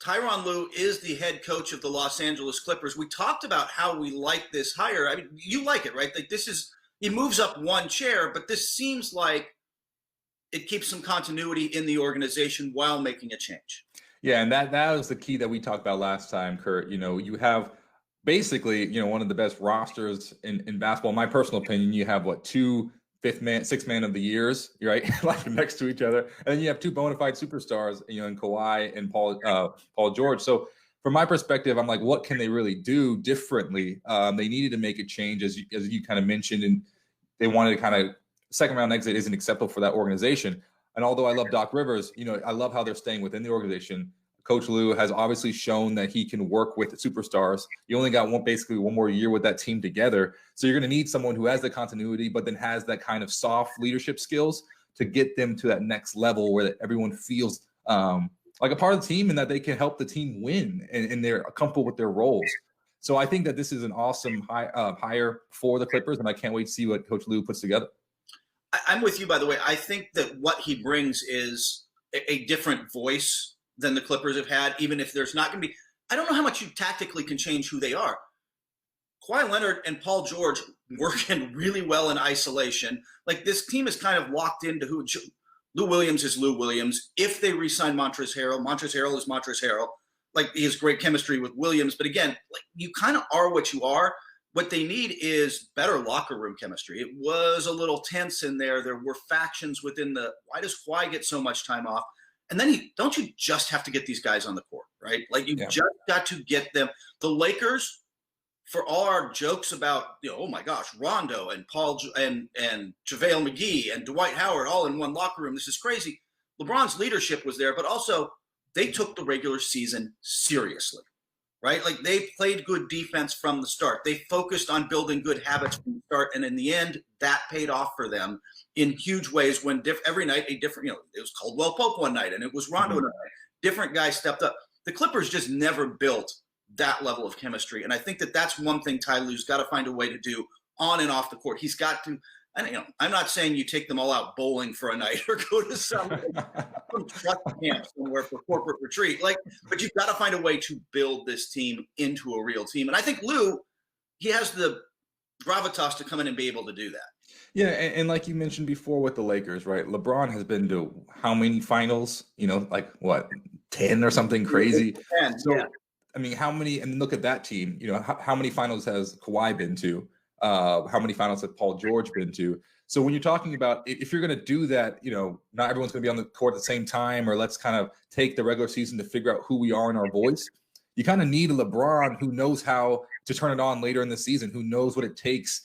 Tyronn Lue is the head coach of the Los Angeles Clippers. We talked about how we like this hire. I mean, you like it, right? Like he moves up one chair, but this seems like it keeps some continuity in the organization while making a change. Yeah, and that was the key that we talked about last time, Kurt. You have basically, one of the best rosters in basketball. In my personal opinion, you have two sixth man of the years, right? Like next to each other. And then you have two bona fide superstars, in Kawhi and Paul George. So from my perspective, I'm like, what can they really do differently? They needed to make a change, as you kind of mentioned, and they wanted to kind of second round exit isn't acceptable for that organization. And although I love Doc Rivers, I love how they're staying within the organization. Coach Lue has obviously shown that he can work with superstars. You only got basically one more year with that team together. So you're going to need someone who has the continuity, but then has that kind of soft leadership skills to get them to that next level where everyone feels like a part of the team and that they can help the team win and they're comfortable with their roles. So I think that this is an awesome hire for the Clippers, and I can't wait to see what Coach Lue puts together. I'm with you, by the way. I think that what he brings is a different voice than the Clippers have had, even if there's not going to be – I don't know how much you tactically can change who they are. Kawhi Leonard and Paul George working really well in isolation. Like, this team is kind of locked into who – Lou Williams is Lou Williams. If they re-sign Montrezl Harrell is Montrezl Harrell. Like, he has great chemistry with Williams. But again, like, you kind of are what you are. What they need is better locker room chemistry. It was a little tense in there. There were factions within why does Kawhi get so much time off? And then don't you just have to get these guys on the court, right? Like, you just got to get them. The Lakers, for all our jokes about, oh my gosh, Rondo and Paul and JaVale McGee and Dwight Howard all in one locker room. This is crazy. LeBron's leadership was there, but also they took the regular season seriously, right? Like, they played good defense from the start. They focused on building good habits from the start. And in the end, that paid off for them in huge ways when every night a different, it was Caldwell Pope one night and it was Rondo another night. Different guys stepped up. The Clippers just never built that level of chemistry. And I think that that's one thing Ty Lue's got to find a way to do on and off the court. He's got to, and I'm not saying you take them all out bowling for a night or go to some truck camp somewhere for corporate retreat. But you've got to find a way to build this team into a real team. And I think Lue, he has the gravitas to come in and be able to do that. Yeah, and like you mentioned before with the Lakers, right? LeBron has been to how many finals? Like what, 10 or something crazy? 10, so, yeah. I mean, how many? And look at that team. How many finals has Kawhi been to? How many finals has Paul George been to? So when you're talking about if you're going to do that, not everyone's going to be on the court at the same time, or let's kind of take the regular season to figure out who we are in our voice. You kind of need a LeBron who knows how to turn it on later in the season, who knows what it takes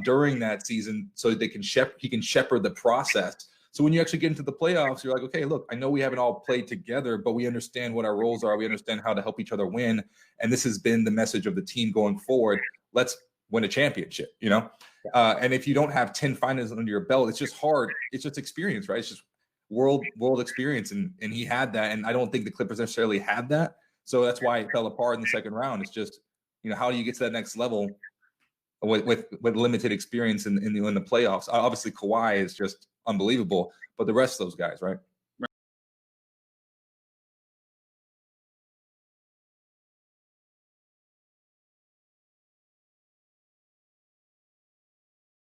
during that season, so that he can shepherd the process. So when you actually get into the playoffs, you're like, okay, look, I know we haven't all played together, but we understand what our roles are. We understand how to help each other win. And this has been the message of the team going forward. Let's win a championship, And if you don't have 10 finals under your belt, it's just hard. It's just experience, right? It's just world experience. And he had that. And I don't think the Clippers necessarily had that. So that's why it fell apart in the second round. It's just, how do you get to that next level with limited experience in the playoffs? Obviously, Kawhi is just unbelievable, but the rest of those guys, right?